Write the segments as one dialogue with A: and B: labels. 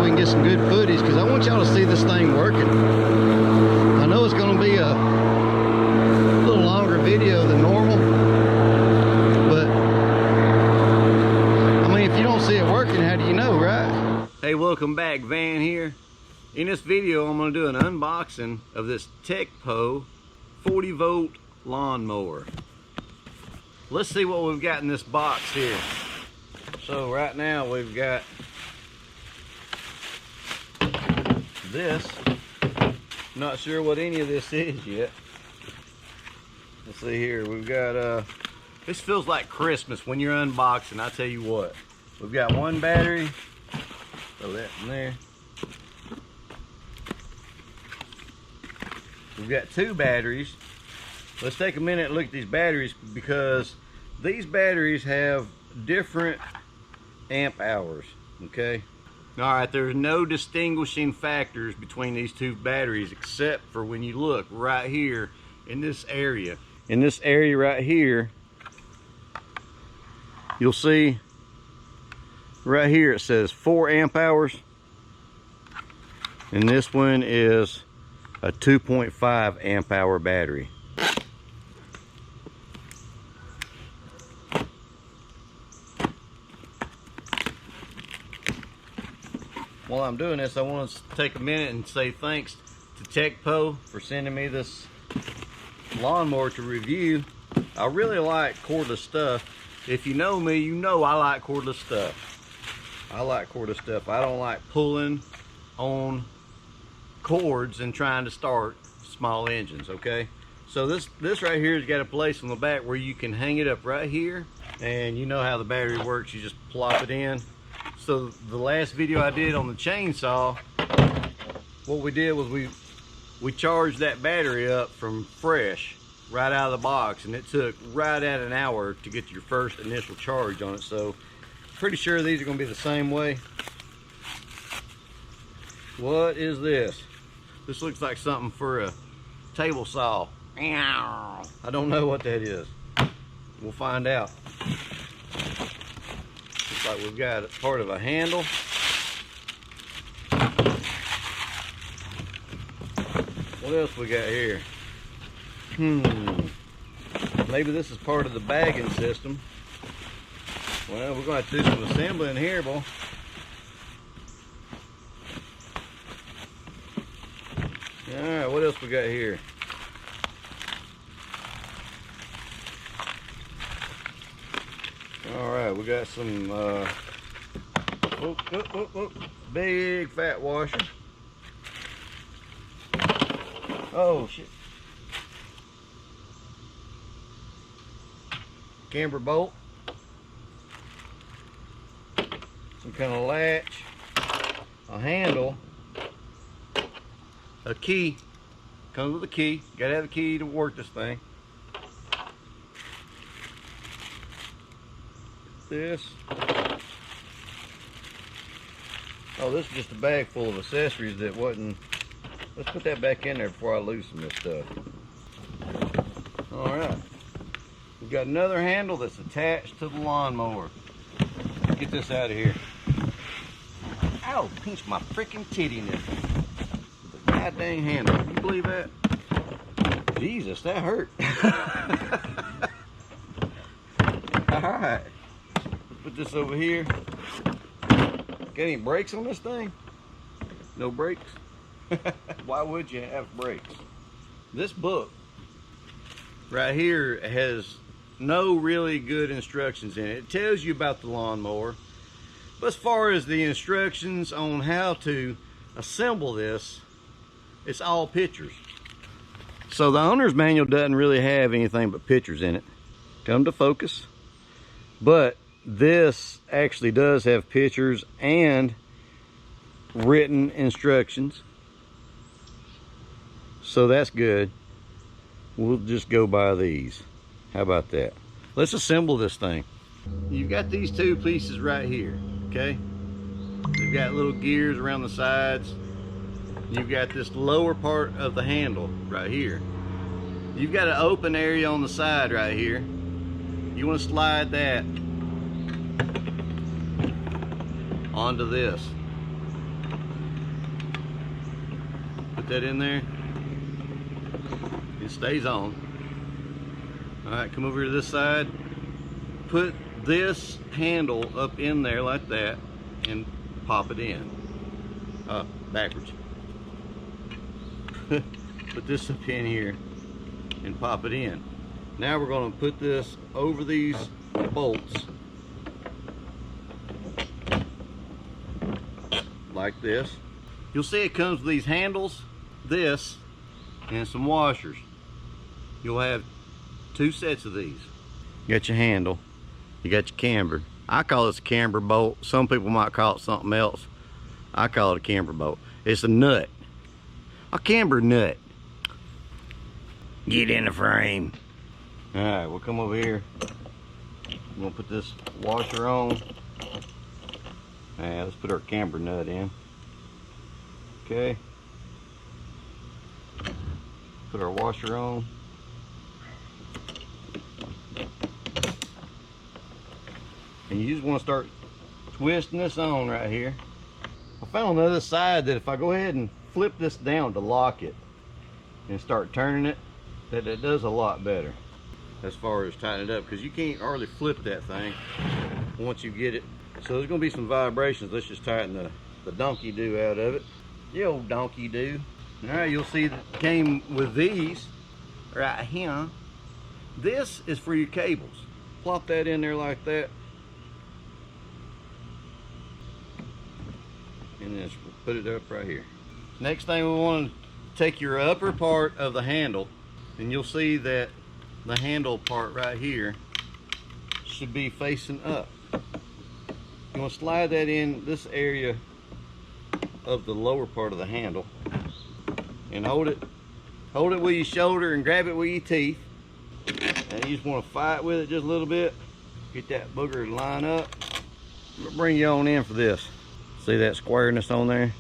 A: we can get some good footage, because I want y'all to see this thing working. I know it's going to be a little longer video than normal, but I mean, if you don't see it working, how do you know, right? Hey, welcome back. Van here. In this video, I'm going to do an unboxing of this Teccpo 40-volt lawnmower. Let's see what we've got in this box here. So right now we've got this. Not sure what any of this is yet. Let's see here. We've got this feels like Christmas when you're unboxing. I tell you what, we've got one battery. Throw that in there. We've got two batteries. Let's take a minute and look at these batteries, because these batteries have different amp hours. Okay, all right, there's no distinguishing factors between these two batteries, except for when you look right here in this area right here, you'll see right here it says 4 amp hours, and this one is a 2.5 amp hour battery. While I'm doing this, I want to take a minute and say thanks to Teccpo for sending me this lawnmower to review. I really like cordless stuff. If you know me, you know I like cordless stuff. I like cordless stuff. I don't like pulling on cords and trying to start small engines, okay? So this right here has got a place on the back where you can hang it up right here, and you know how the battery works. You just plop it in. So the last video I did on the chainsaw, what we did was we charged that battery up from fresh right out of the box, and it took right at an hour to get your first initial charge on it. So pretty sure these are going to be the same way. What is this? This looks like something for a table saw. I don't know what that is. We'll find out. Looks like we've got part of a handle. What else we got here? Maybe this is part of the bagging system. Well, we're going to have to do some assembling here, boy. Alright, what else we got here? Alright, we got some big fat washer. Oh shit. Camber bolt. Some kind of latch. A handle. A key. Comes with a key. Gotta have a key to work this thing. This. Oh, this is just a bag full of accessories that wasn't. Let's put that back in there before I loosen this stuff. Alright. We've got another handle that's attached to the lawnmower. Let's get this out of here. Ow, pinched my freaking titty nipple. With a goddamn handle. Can you believe that? Jesus, that hurt. Alright. Put this over here. Got any brakes on this thing? No brakes? Why would you have brakes? This book right here has no really good instructions in it. It tells you about the lawnmower, but as far as the instructions on how to assemble this, it's all pictures. So the owner's manual doesn't really have anything but pictures in it. Come to focus. But this actually does have pictures and written instructions. So that's good. We'll just go by these. How about that? Let's assemble this thing. You've got these two pieces right here, okay? They've got little gears around the sides. You've got this lower part of the handle right here. You've got an open area on the side right here. You want to slide that onto this. put that in there. It stays on. All right, come over to this side. Put this handle up in there like that and pop it in. Backwards. Put this up in here and pop it in. Now we're going to put this over these bolts like this. You'll see it comes with these handles, this, and some washers. You'll have 2 sets of these. You got your handle, you got your camber. I call this a camber bolt. Some people might call it something else. I call it a camber bolt. It's a nut, a camber nut. Get in the frame. All right, we'll come over here. I'm gonna put this washer on. Let's put our camber nut in. Okay. Put our washer on. And you just want to start twisting this on right here. I found on the other side that if I go ahead and flip this down to lock it and start turning it, that it does a lot better as far as tightening it up, because you can't hardly flip that thing once you get it. So there's going to be some vibrations. Let's just tighten the donkey do out of it. The old donkey do. Alright, you'll see that it came with these right here. This is for your cables. Plop that in there like that. And then put it up right here. Next thing, we want to take your upper part of the handle, and you'll see that the handle part right here should be facing up. You want to slide that in this area of the lower part of the handle and hold it with your shoulder and grab it with your teeth, and you just want to fight with it just a little bit. Get that booger to line up. I'm gonna bring you on in for this. See that squareness on there?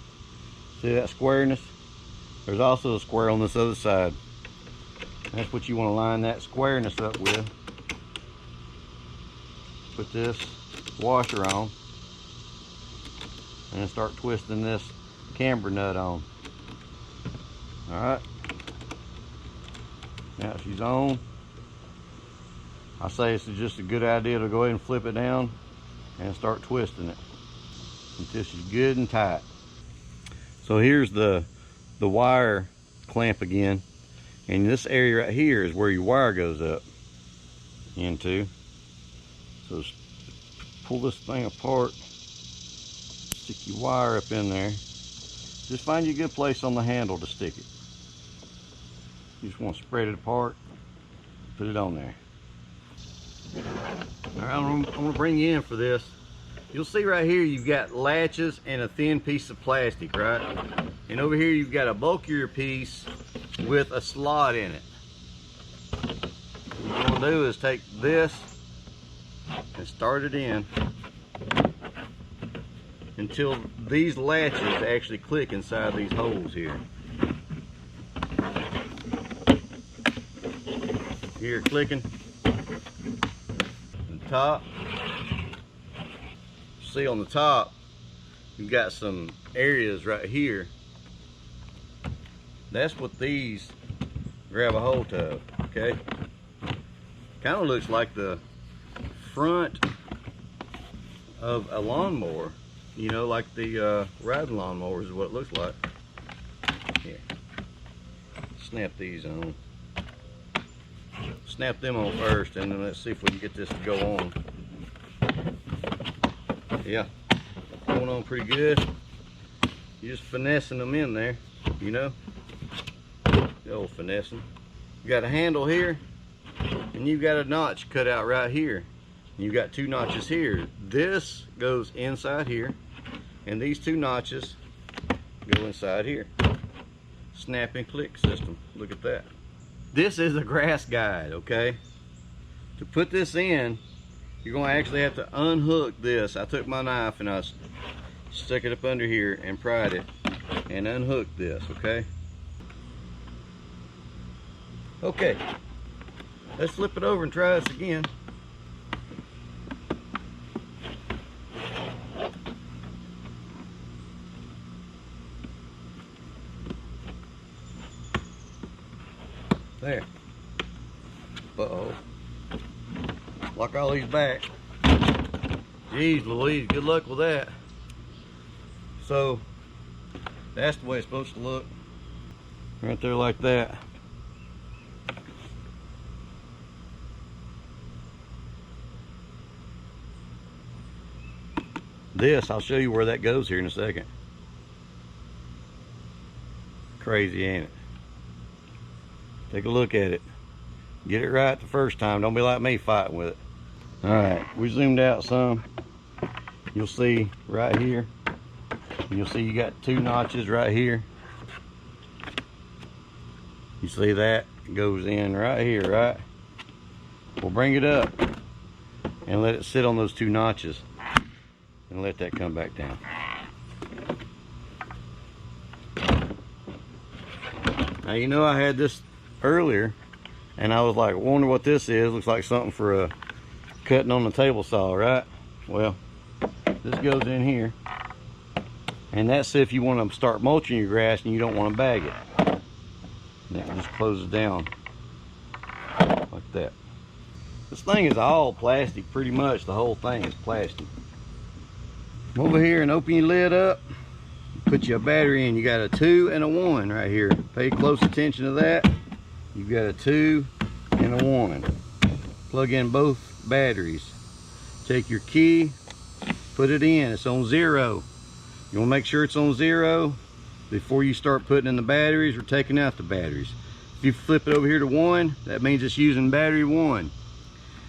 A: See that squareness? There's also a square on this other side. That's what you want to line that squareness up with. Put this washer on and start twisting this camber nut on. Alright, now she's on. I say it's just a good idea to go ahead and flip it down and start twisting it until she's good and tight. So here's the wire clamp again, and this area right here is where your wire goes up into. So pull this thing apart, stick your wire up in there. Just find you a good place on the handle to stick it. You just want to spread it apart, put it on there. All right, I'm gonna bring you in for this. You'll see right here you've got latches and a thin piece of plastic, right? And over here you've got a bulkier piece with a slot in it. What you want to do is take this and start it in until these latches actually click inside these holes here. Here, clicking. The top. See on the top, you've got some areas right here. That's what these grab a hold of, okay? Kind of looks like the front of a lawnmower, you know, like the riding lawnmowers is what it looks like. Here, snap these on. Snap them on first, and then let's see if we can get this to go on. Yeah, going on pretty good. You're just finessing them in there, you know, the old finessing. You got a handle here, and you've got a notch cut out right here. You've got 2 notches here. This goes inside here, and these 2 notches go inside here. Snap and click system. Look at that. This is a grass guide, okay? To put this in, you're going to actually have to unhook this. I took my knife and I stuck it up under here and pried it and unhooked this, okay? Okay, let's flip it over and try this again. There. Uh-oh. Lock all these back. Jeez Louise, good luck with that. So, that's the way it's supposed to look. Right there like that. This, I'll show you where that goes here in a second. Crazy, ain't it? Take a look at it. Get it right the first time. Don't be like me fighting with it. Alright, we zoomed out some. You'll see right here. You'll see you got 2 notches right here. You see that? It goes in right here, right? We'll bring it up and let it sit on those 2 notches and let that come back down. Now, you know, I had this earlier and I was like, I wonder what this is. Looks like something for cutting on the table saw, right? Well, this goes in here, and that's if you want to start mulching your grass and you don't want to bag it. And it just closes down like that. This thing is all plastic, pretty much. The whole thing is plastic. Come over here and open your lid up. Put your battery in. You got a 2 and a 1 right here. Pay close attention to that. You've got a 2 and a 1. Plug in both batteries. Take your key, put it in. It's on 0. You want to make sure it's on 0 before you start putting in the batteries or taking out the batteries. If you flip it over here to 1, that means it's using battery 1.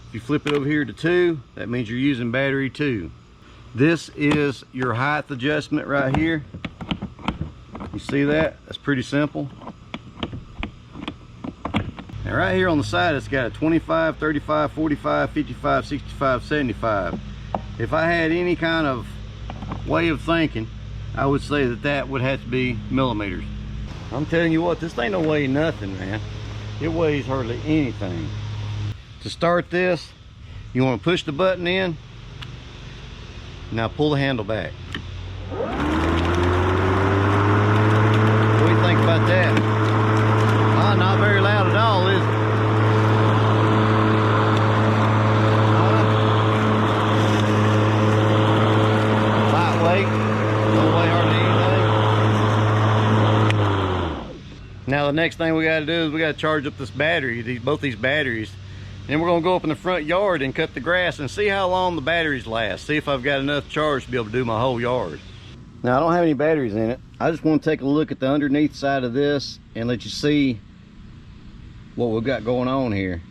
A: If you flip it over here to 2, that means you're using battery 2. This is your height adjustment right here. You see that? That's pretty simple. And right here on the side, it's got a 25, 35, 45, 55, 65, 75. If I had any kind of way of thinking, I would say that that would have to be millimeters. I'm telling you what, this thing don't weigh nothing, man. It weighs hardly anything. To start this, you want to push the button in. Now pull the handle back. What do you think about that? Oh, not very loud at all, is it? Lightweight, don't weigh hardly anything. Now the next thing we got to do is we got to charge up this battery, both these batteries. And we're going to go up in the front yard and cut the grass and see how long the batteries last. See if I've got enough charge to be able to do my whole yard. Now, I don't have any batteries in it. I just want to take a look at the underneath side of this and let you see what we've got going on here.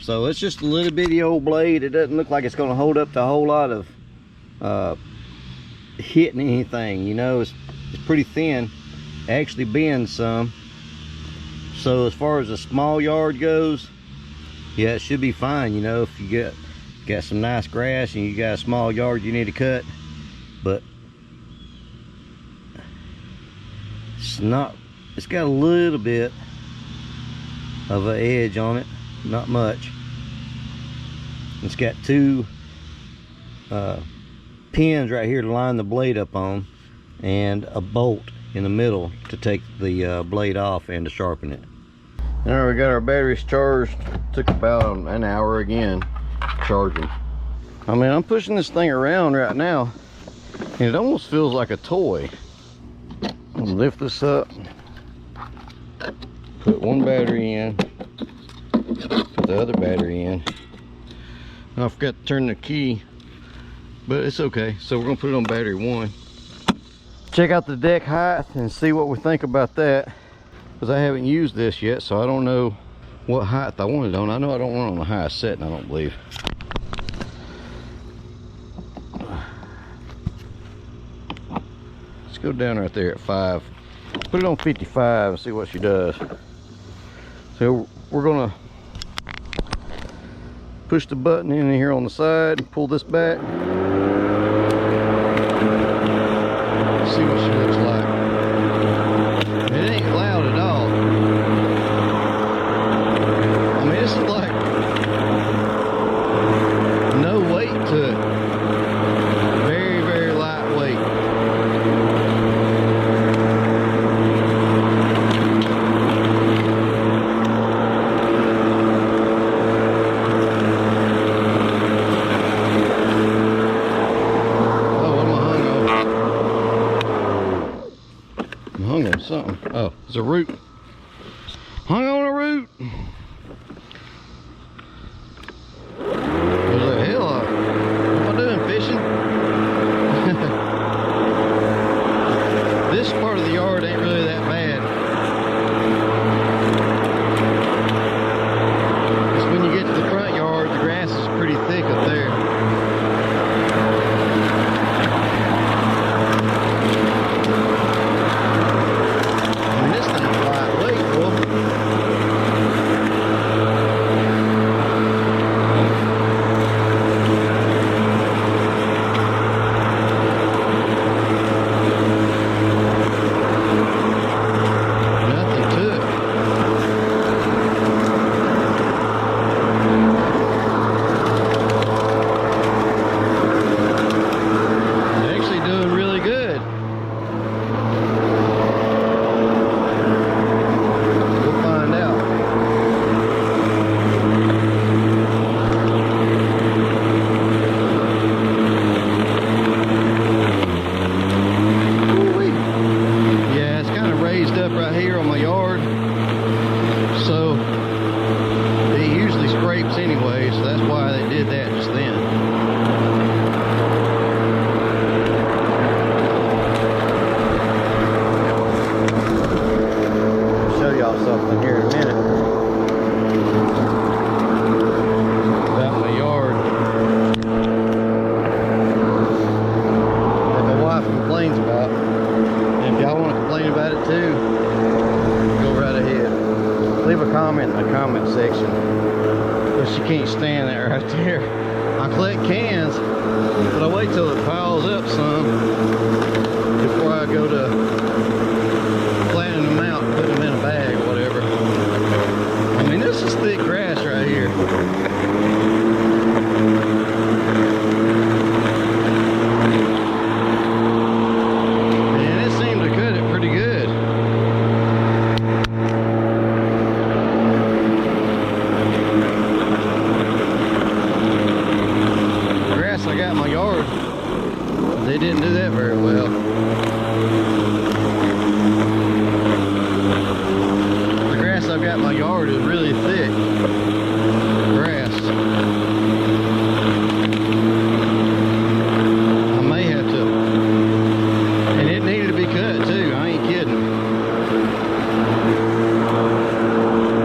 A: So it's just a little bitty old blade. It doesn't look like it's going to hold up to a whole lot of hitting anything. You know, it's pretty thin. It actually bends some. So as far as a small yard goes, yeah, it should be fine. You know, if you got some nice grass and you got a small yard you need to cut. But it's got a little bit of an edge on it, not much. It's got 2 pins right here to line the blade up on, and a bolt in the middle to take the blade off and to sharpen it. Now we got our batteries charged. Took about an hour again charging. I mean, I'm pushing this thing around right now and it almost feels like a toy. I'm gonna lift this up, put one battery in, put the other battery in. I forgot to turn the key, but it's okay. So we're gonna put it on battery 1. Check out the deck height and see what we think about that, because I haven't used this yet, so I don't know what height I want it on. I know I don't want it on the highest setting, I don't believe. Let's go down right there at 5. Put it on 55 and see what she does. So we're gonna push the button in here on the side and pull this back. See what she looks like. It ain't loud at all. I mean, this is like no weight to it. Very, very lightweight. hung on something. Oh, it's a root. Hung on a root. What the hell? What am I doing, fishing? This part of the yard ain't really that bad. Just when you get to the front yard, the grass is pretty thick up there. Anyway, so that's why they did that just then. I'll show y'all something here in a minute about my yard that my wife complains about. And if y'all want to complain about it too, go right ahead. Leave a comment in the comment section. But she can't stand that right there. I collect cans, but I wait till it piles up some before I go to flattening them out and putting them in a bag or whatever. I mean, this is thick grass right here. And it seemed to cut it pretty good. I got in my yard, they didn't do that very well. The grass I've got in my yard is really thick grass. I may have to, and it needed to be cut too, I ain't kidding.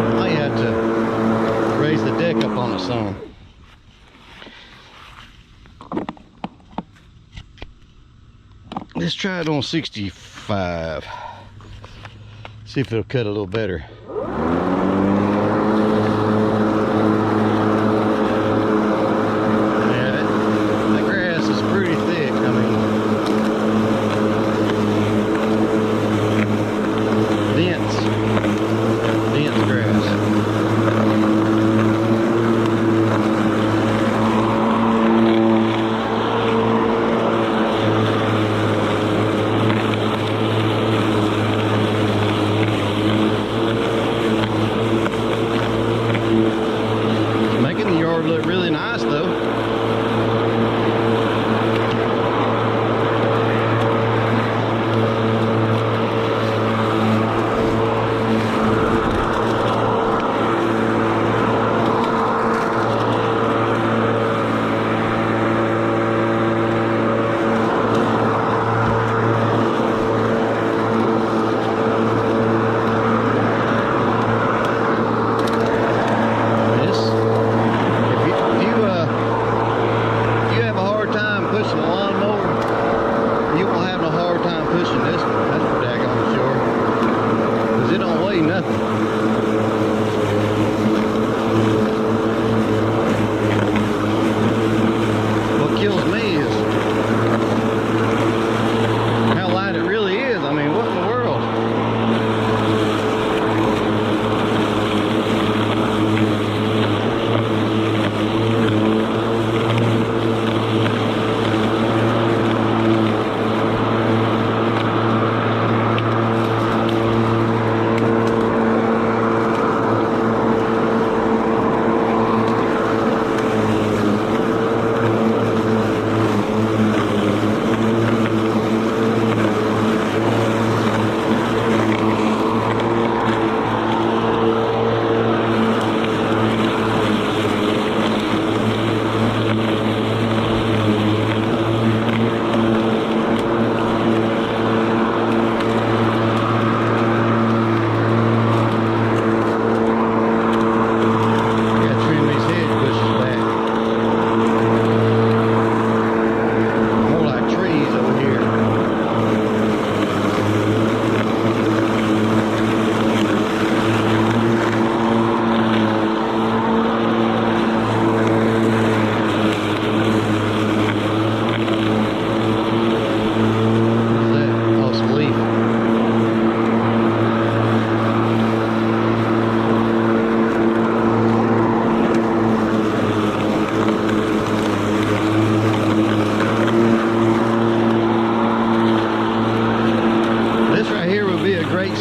A: I might have to raise the deck up on it some. Let's try it on 65. See if it'll cut a little better. Yeah, that grass is pretty thick. I mean, dense grass.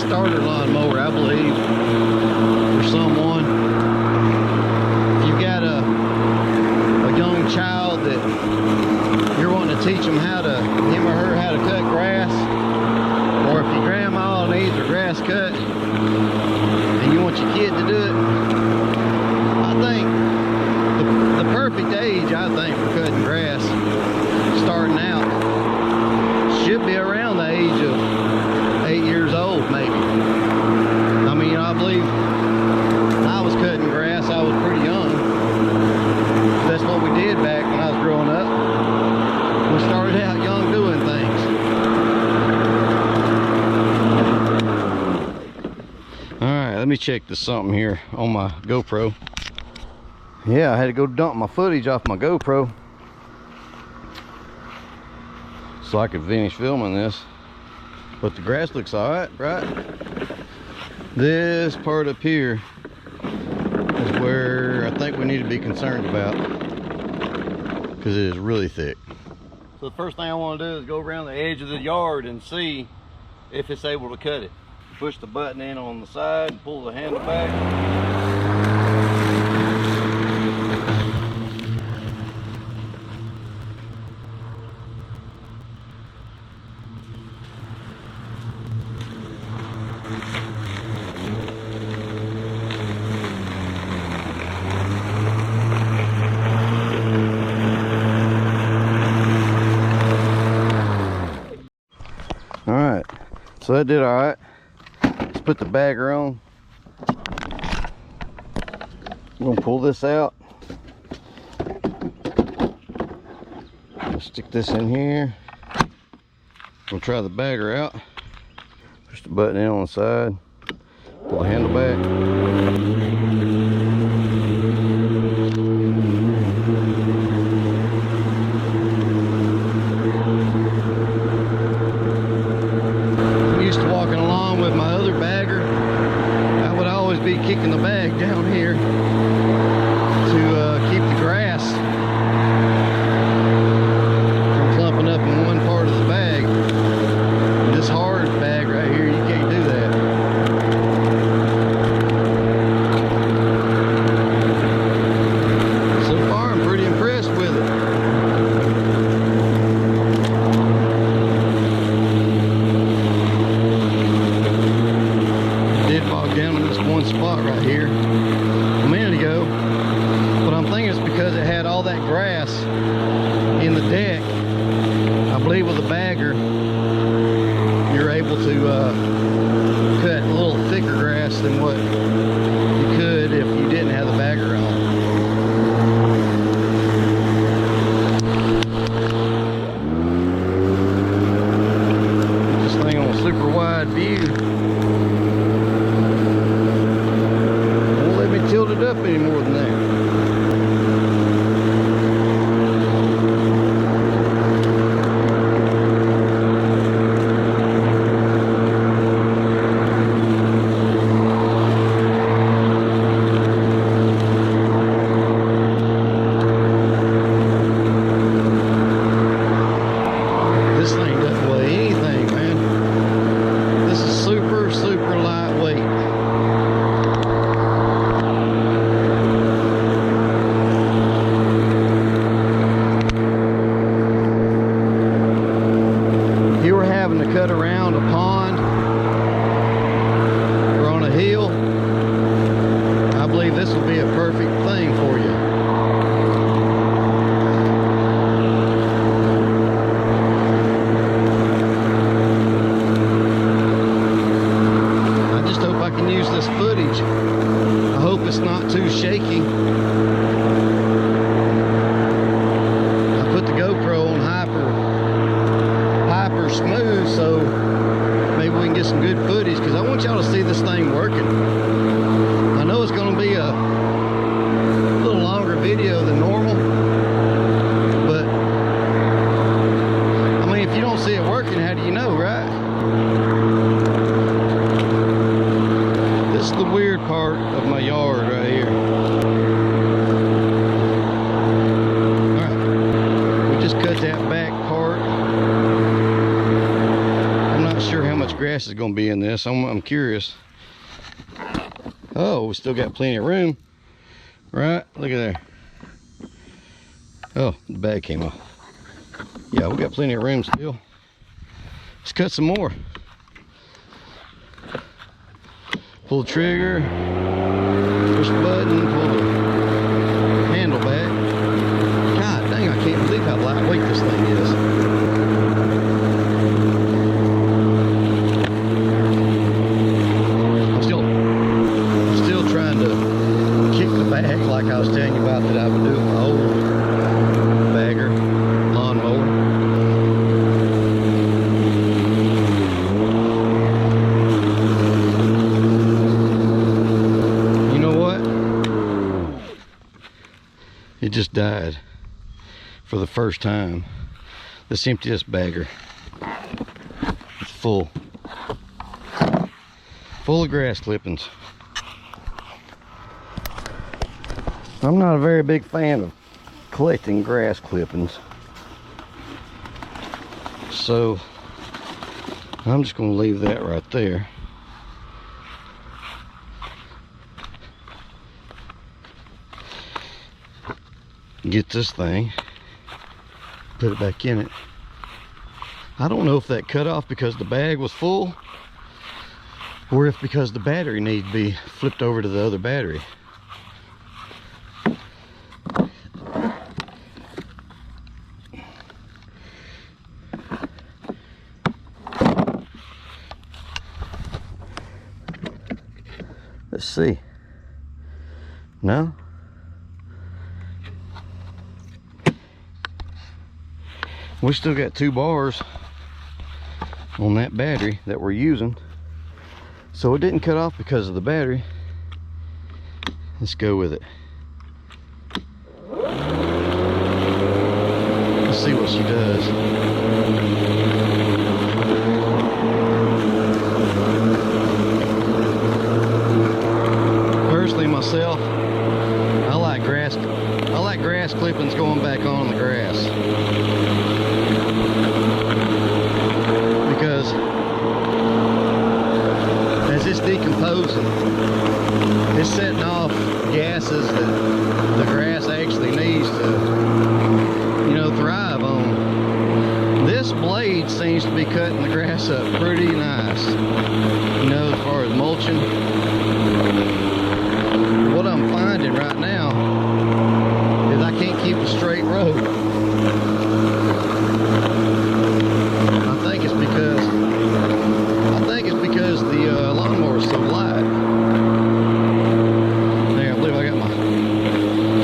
A: starter lawnmower, I believe, for someone. If you've got a young child that you're wanting to teach him him or her how to cut grass, or if your grandma needs her grass cut and you want your kid to do it, I think the perfect age, I think, for cutting grass, starting out, should be around the age of 8 years old, maybe. I mean, I believe when I was cutting grass, I was pretty young. That's what we did back when I was growing up. We started out young doing things. Alright, let me check this something here on my GoPro. Yeah, I had to go dump my footage off my GoPro so I could finish filming this. But the grass looks alright, right? This part up here is where I think we need to be concerned about, because it is really thick. So the first thing I want to do is go around the edge of the yard and see if it's able to cut it. Push the button in on the side and pull the handle back. Alright, so that did alright. Let's put the bagger on. I'm gonna pull this out. Stick this in here. Gonna try the bagger out. Push the button in on the side. Pull the handle back. Kicking the bag down here to keep the grass from clumping up in one part of the bag. And this hard bag right here, you can't do that. So far, I'm pretty impressed with it. Down in this one spot right here a minute ago, but I'm thinking it's because it had all that grass in the deck. I believe with a bagger you're able to cut a little thicker grass than what you could if you didn't have the bagger on. This thing on a super wide view. Tilt it up any more than that. This thing doesn't weigh anything, man. This is super, super lightweight. Cut around a pond or on a hill, I believe this will be a perfect thing for you. I just hope I can use this footage. I hope it's not too shaky. I put the GoPro on hyper smooth, so maybe we can get some good footage, because I want y'all to see this thing working. I know it's going to be a little longer video than normal, but I mean, if you don't see it working, how do you know, right? This is the weird part of my yard right here. Alright, we just cut that back part. I'm not sure how much grass is going to be in this. I'm curious. Oh, we still got plenty of room. Right, look at there. Oh, the bag came off. Yeah, we got plenty of room still. Let's cut some more. Pull the trigger, push the button, pull the handle back. God dang, I can't believe how lightweight this thing is. I'm still trying to kick the bag like I was telling you about that I would do with my old bagger lawnmower. You know what? It just died for the first time. Let's empty this bagger. It's full of grass clippings. I'm not a very big fan of collecting grass clippings, so I'm just going to leave that right there. Get this thing, put it back in it. I don't know if that cut off because the bag was full, or if because the battery needs to be flipped over to the other battery. Let's see. No? We still got 2 bars on that battery that we're using. So it didn't cut off because of the battery. Let's go with it. Let's see what she does. Personally, myself, I like grass clippings going back on the grass, because as it's decomposing, it's setting off gases that the grass actually needs to, you know, thrive on. This blade seems to be cutting the grass up pretty nice, you know, as far as mulching. What I'm finding right now is I can't keep a straight row. I think it's because the lawnmower is so light. There, I believe I got my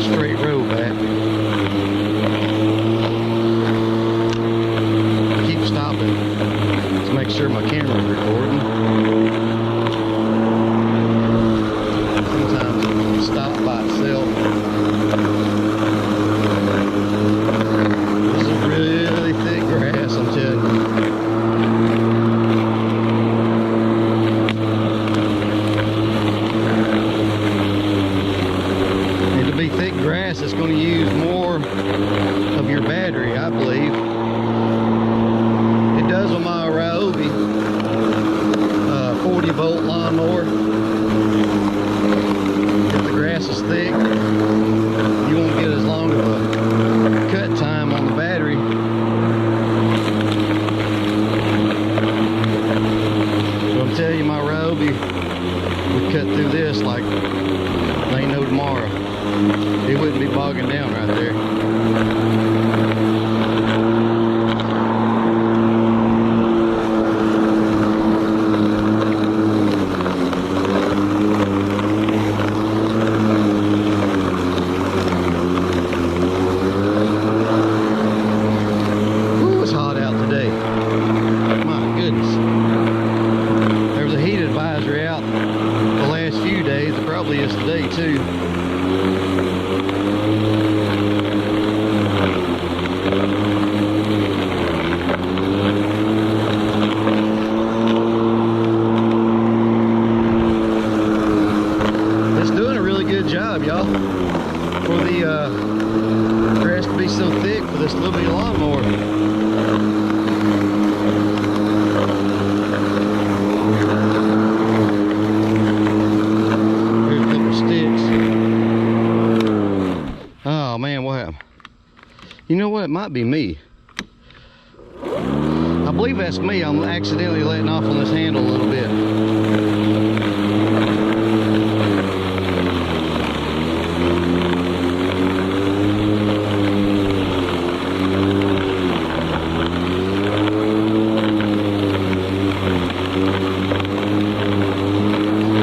A: straight row back. I keep stopping to make sure my camera's recording. Sometimes it stops by itself. This is really thick grass, I'm telling you. And to be thick grass, it's going to use more of your battery, I believe. It does on my Ryobi 40-volt lawnmower. If the grass is thick, you won't get as long of a cut time on the battery. So I'm telling you, my Ryobi would cut through this like there ain't no tomorrow. It wouldn't be bogging down right there. that might be me. I believe that's me. I'm accidentally letting off on this handle a little bit.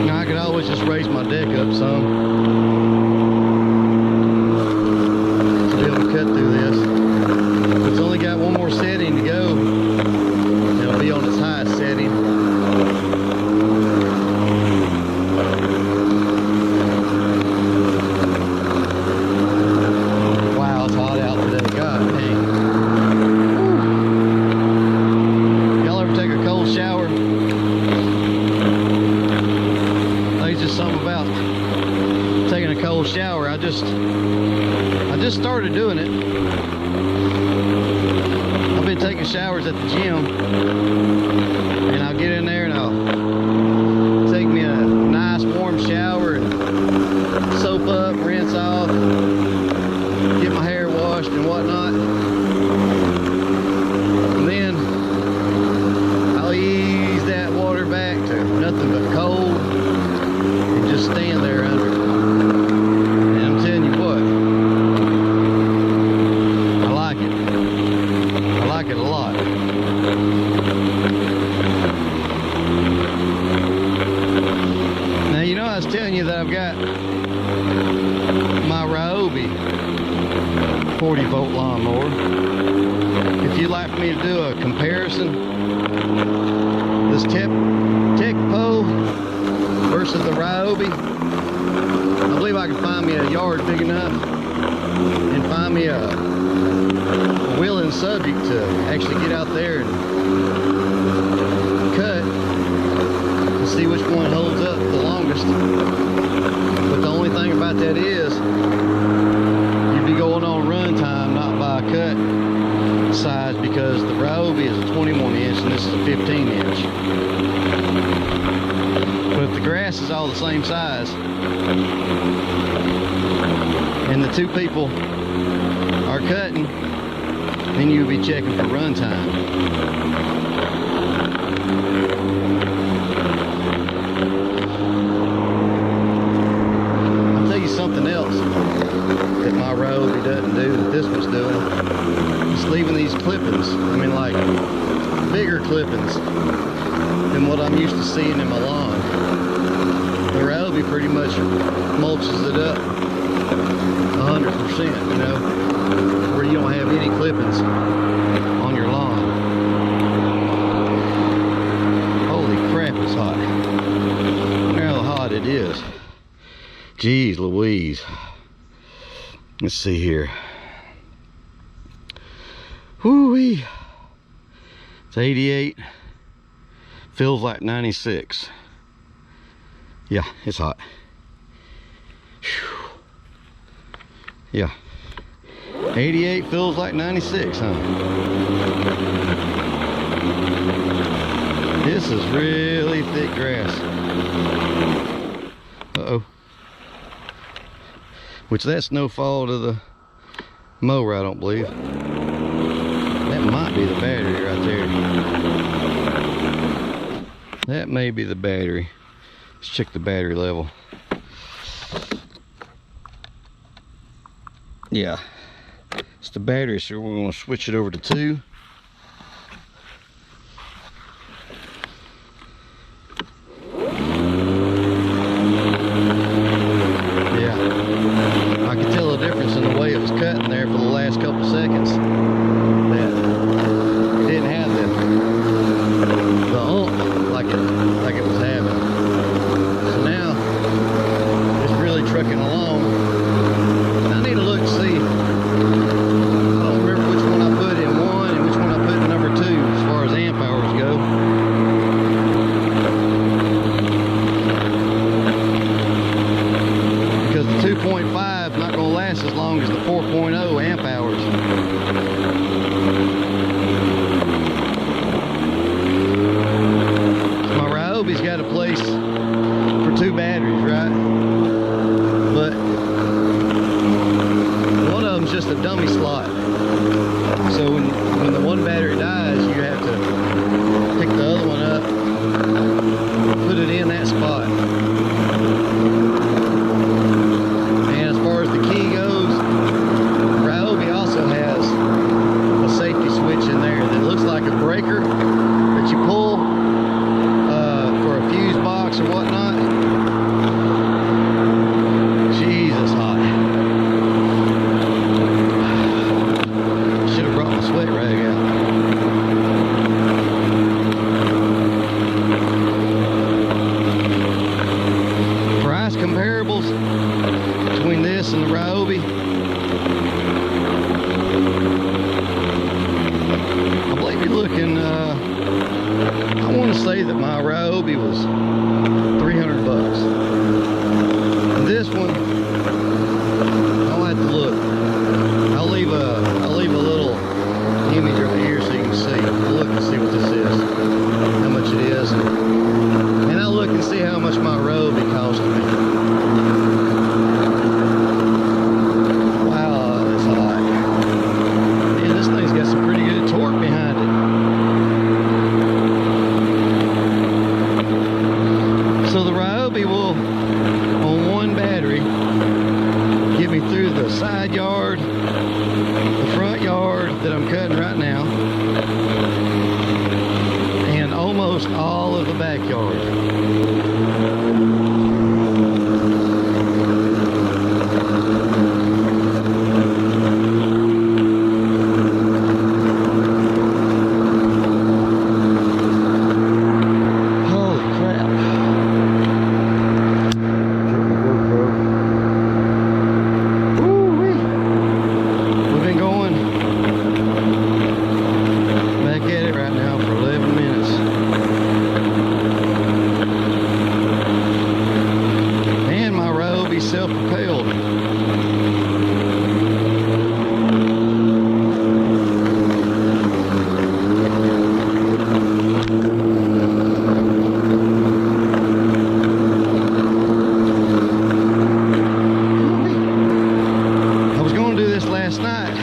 A: Now I could always just raise my deck up some to be able to cut through this. It's only got one more setting to go. It'll be on its highest setting. Wow, it's hot out today. God dang. Y'all ever take a cold shower? There's just something about taking a cold shower. I just started doing it. I've been taking showers at the gym, and I'll get in there and I'll take me a nice warm shower and soap up, rinse off, get my hair washed and whatnot, and then I'll ease that water back to nothing but cold and just stand there under it. And I'm telling you what, I like it. I like it a lot. Now, you know, I was telling you that I've got my Ryobi 40-volt lawnmower. If you'd like for me to do a comparison, this Teccpo versus the Ryobi, I believe I can find me a yard big enough and find me a willing subject to actually get out there and cut and see which one holds up the longest. But the only thing about that is you'd be going on run time, not by cut size, because the Ryobi is a 21 inch and this is a 15 inch. But if the grass is all the same size and the two people are cutting, then you'll be checking for run time. I'll tell you something else that my Ryobi doesn't do that this one's doing. It's leaving these clippings, I mean like bigger clippings than what I'm used to seeing in my lawn. The Ryobi pretty much mulches it up 100%, you know, where you don't have any clippings on your lawn. Holy crap, it's hot. Look how hot it is. Jeez Louise. Let's see here. Whoo-wee. It's 88. Feels like 96. Yeah, it's hot. Whew. Yeah. 88 feels like 96, huh? This is really thick grass. Uh-oh. Which that's no fault of the mower, I don't believe. That might be the battery right there. That may be the battery. Let's check the battery level. Yeah, it's the battery, so we're going to switch it over to 2. Yeah, I can tell the difference in the way it was cutting there for the last couple seconds. That it didn't have the ump like it was having. So now it's really trucking along. I need to look to see. I don't remember which one I put in 1 and which that my Ryobi was 300 bucks. And this one, I'll have to look. I'll leave a little image right here so you can see. Look and see what this is, how much it is, and I'll look and see how much my Ryobi cost me. Wow, that's hot. Man, this thing's got some pretty good torque behind it. So the Ryobi will, on one battery, get me through the side yard, the front yard that I'm cutting right now, and almost all of the backyard. Self-propelled. I was going to do this last night,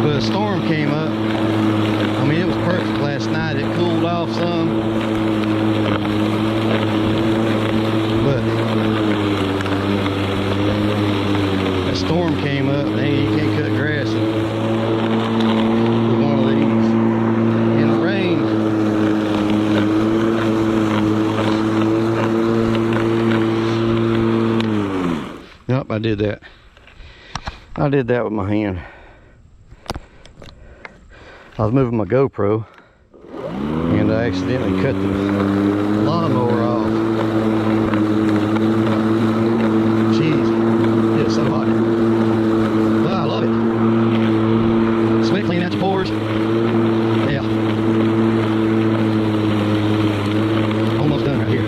A: but a storm came up. I mean, it was perfect last night. It cooled off some. Storm came up, and you can't cut grass with one of these in the rain. Nope, I did that. I did that with my hand. I was moving my GoPro, and I accidentally cut the lawnmower off. Jeez, it's so hot. Well, I love it. Sweat cleaning out your pores. Yeah. Almost done right here.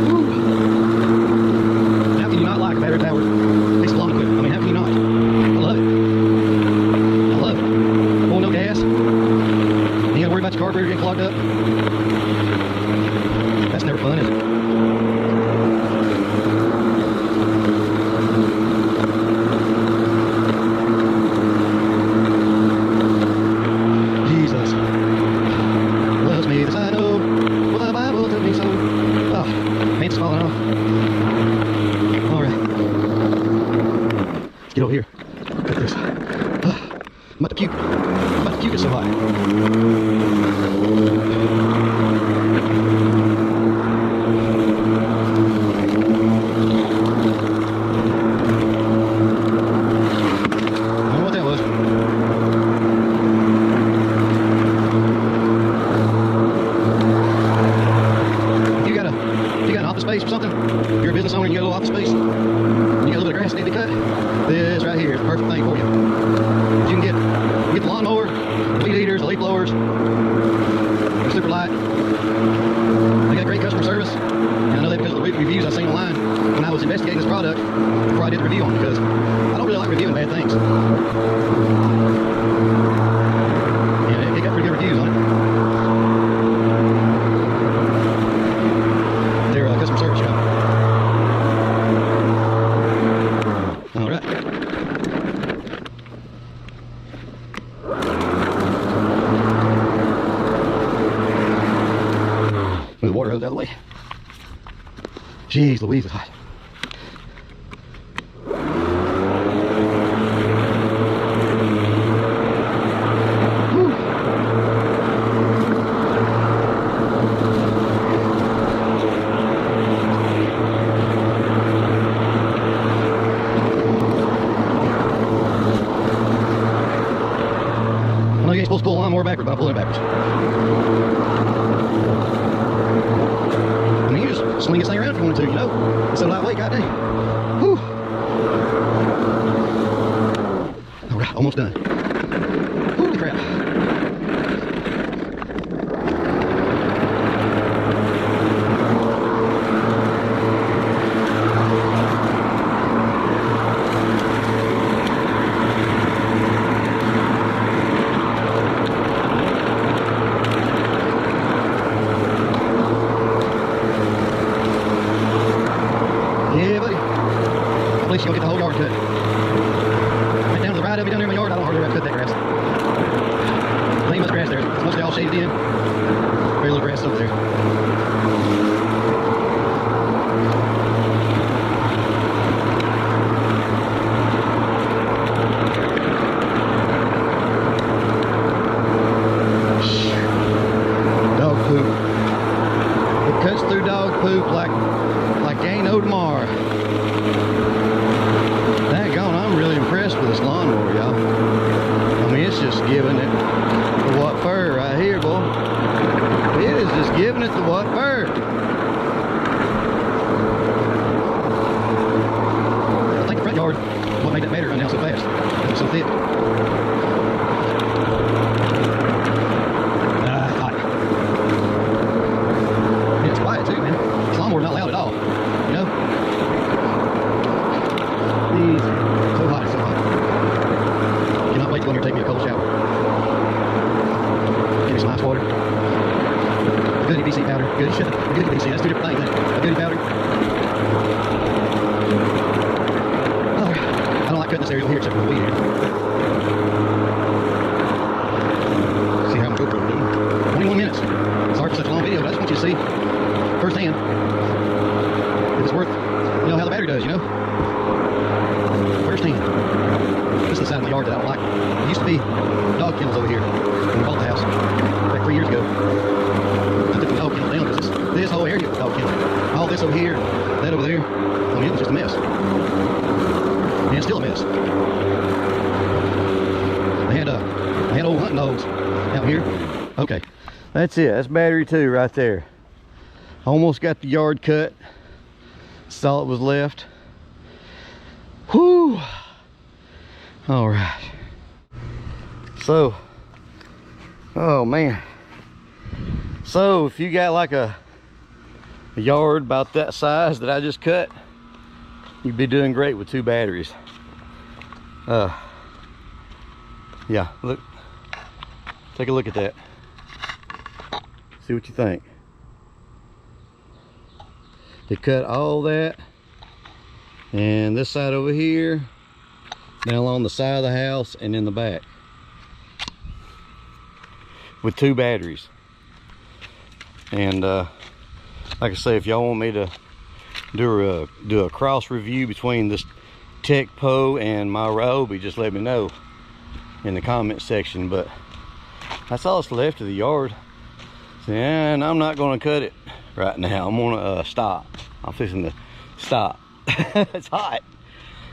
A: Woo. How can you not like a battery powered piece of lawn equipment? I mean, how can you not? I love it. I love it. Oh, no gas. You ain't gotta worry about your carburetor getting clogged up. That's never fun, is it? Jesus loves me, this I know. Well, the Bible tells me so. Oh, paint's falling off. All right, let's get over here. Cut this. I'm about to puke. I'm about to puke, it's so hot. Space or something, if you're a business owner and you got a little office space, and you got a little bit of grass that need to cut, this right here is the perfect thing for you. You can get the lawnmower, the weed eaters, the leaf blowers. They're super light. They got great customer service, and I know that because of the reviews I've seen online when I was investigating this product before I did the review on it, because I don't really like reviewing bad things. And it got pretty good reviews on it. Customer service, you know. All right. Move the water hose out of the way. Jeez Louise, it's hot. You ain't supposed to pull the lawnmower backward, but I'm pulling it backwards. I mean, you just swing this thing around if you want to, you know? It's so lightweight, goddamn. Whew.
B: Almost done. Holy crap. Yeah, buddy. At least you'll get the whole yard cut. Right down to the right of me down there in my yard, I don't hardly ever cut that grass. There ain't much grass there. It's mostly all shaded in. Very little grass over there. Dog poop. It cuts through dog poop like ain't no tomorrow. Daggone, I'm really impressed with this lawnmower, y'all. I mean, it's just giving it the what fur right here, boy. It is just giving it the what fur. I think the front yard, what made that battery run down so fast? It was so thick. Hot. Yeah, it's quiet too, man. This lawnmower's not loud at all. You know? These, so hot, so hot. Cannot wait to go in here and take me a cold shower. Give me some ice water. A goody BC powder. Goody shit. A goody BC, that's two different things. A goody powder. Oh, I don't like cutting this area over here except for the weed here. See how I'm GoPro doing? 21 minutes. Sorry for such a long video, but I just want you to see firsthand if it's worth, you know, how the battery does, you know? Firsthand. This is the side of my yard that I don't like. There used to be dog kennels over here when we bought the house back 3 years ago. I took the dog kennel down because this whole area was dog kennel. All this over here, that over there. I mean, it was just a mess. And it's still a mess. They had old hunting dogs out here. Okay, that's it. That's battery 2 right there. Almost got the yard cut. That's all that was left. Whew. All right. So, oh man. So if you got like a yard about that size that I just cut, you'd be doing great with 2 batteries. Yeah, look. Take a look at that. See what you think. They cut all that, and this side over here, down along the side of the house, and in the back, with 2 batteries. And like I say, if y'all want me to do a cross review between this Teccpo and my Ryobi, just let me know in the comment section. But that's all that's left of the yard, and I'm not going to cut it right now. I'm gonna stop. I'm fixing to stop. It's hot.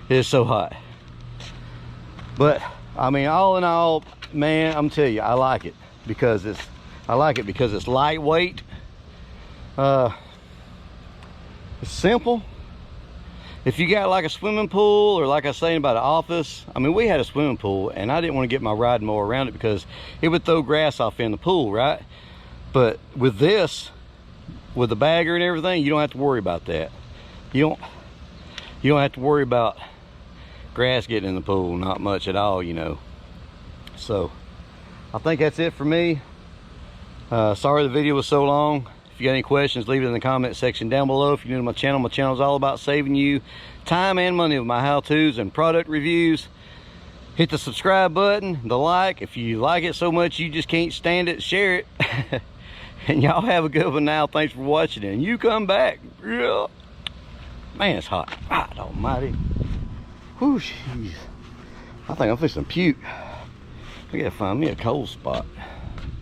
B: It's so hot. But I mean, all in all, man, I'm telling you, I like it because it's lightweight. It's simple. If you got like a swimming pool, or like I was saying about an office, I mean, we had a swimming pool and I didn't want to get my riding mower around it because it would throw grass off in the pool, right? But with this, with the bagger and everything, you don't have to worry about that. You don't have to worry about grass getting in the pool, not much at all, you know. So I think that's it for me. Sorry the video was so long. If you got any questions, leave it in the comment section down below. If you're new to my channel is all about saving you time and money with my how-tos and product reviews. Hit the subscribe button, the like. If you like it so much you just can't stand it, share it. And y'all have a good one now. Thanks for watching, and you come back. Yeah. Man, it's hot. God almighty. Whew, jeez. I think I'm fixing to puke. I gotta find me a cold spot.